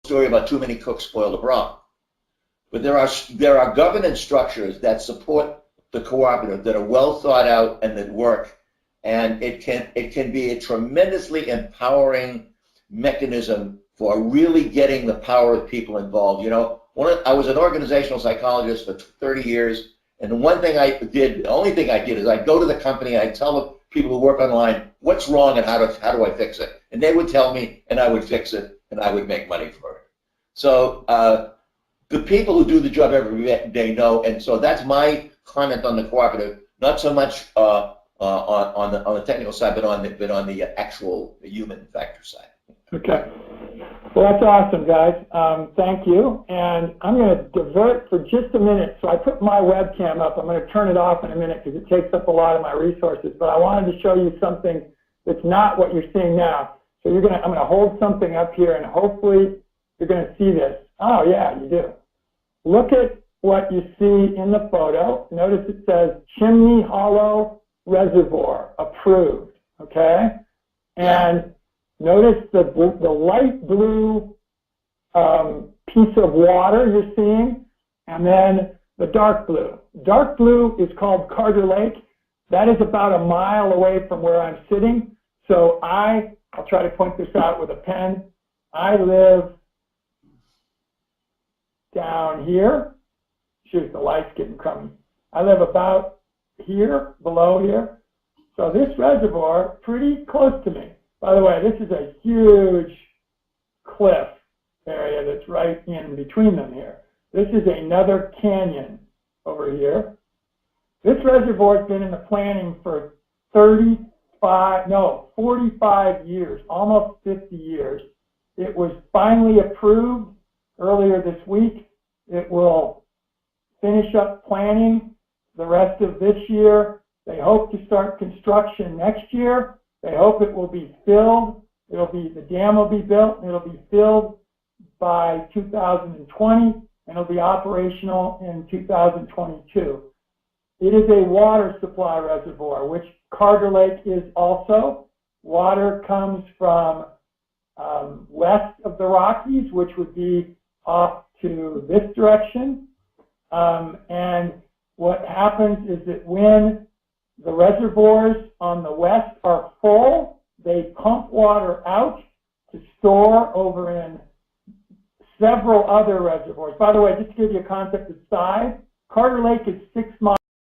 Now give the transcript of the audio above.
story about too many cooks spoil the broth. But there are governance structures that support the cooperative that are well thought out and that work, and it can be a tremendously empowering mechanism for really getting the power of people involved. You know, I was an organizational psychologist for 30 years, and the only thing I did is I'd go to the company, I'd tell the people who work online what's wrong and how do I fix it, and they would tell me, and I would fix it, and I would make money for it. So the people who do the job every day know, and so that's my comment on the cooperative. Not so much on the technical side, but on the actual human factor side. Okay. Well, that's awesome, guys. Thank you. And I'm going to divert for just a minute. So I put my webcam up. I'm going to turn it off in a minute because it takes up a lot of my resources. But I wanted to show you something that's not what you're seeing now. So I'm going to hold something up here, and hopefully you're going to see this. Oh, yeah, you do. Look at what you see in the photo. Notice it says Chimney Hollow Reservoir, approved, okay? And notice the light blue piece of water you're seeing, and then the dark blue. Dark blue is called Carter Lake. That is about a mile away from where I'm sitting. So I'll try to point this out with a pen. I live down here. Shoot, the light's getting crummy. I live about here, below here. So this reservoir, pretty close to me. By the way, this is a huge cliff area that's right in between them here. This is another canyon over here. This reservoir has been in the planning for 45 years, almost 50 years. It was finally approved earlier this week. It will finish up planning the rest of this year. They hope to start construction next year. They hope it will be filled. The dam will be built, and it'll be filled by 2020, and it'll be operational in 2022. It is a water supply reservoir, which Carter Lake is also. Water comes from west of the Rockies, which would be off to this direction. And what happens is that when the reservoirs on the west are full, they pump water out to store over in several other reservoirs. By the way, just to give you a concept of size, Carter Lake is 6 miles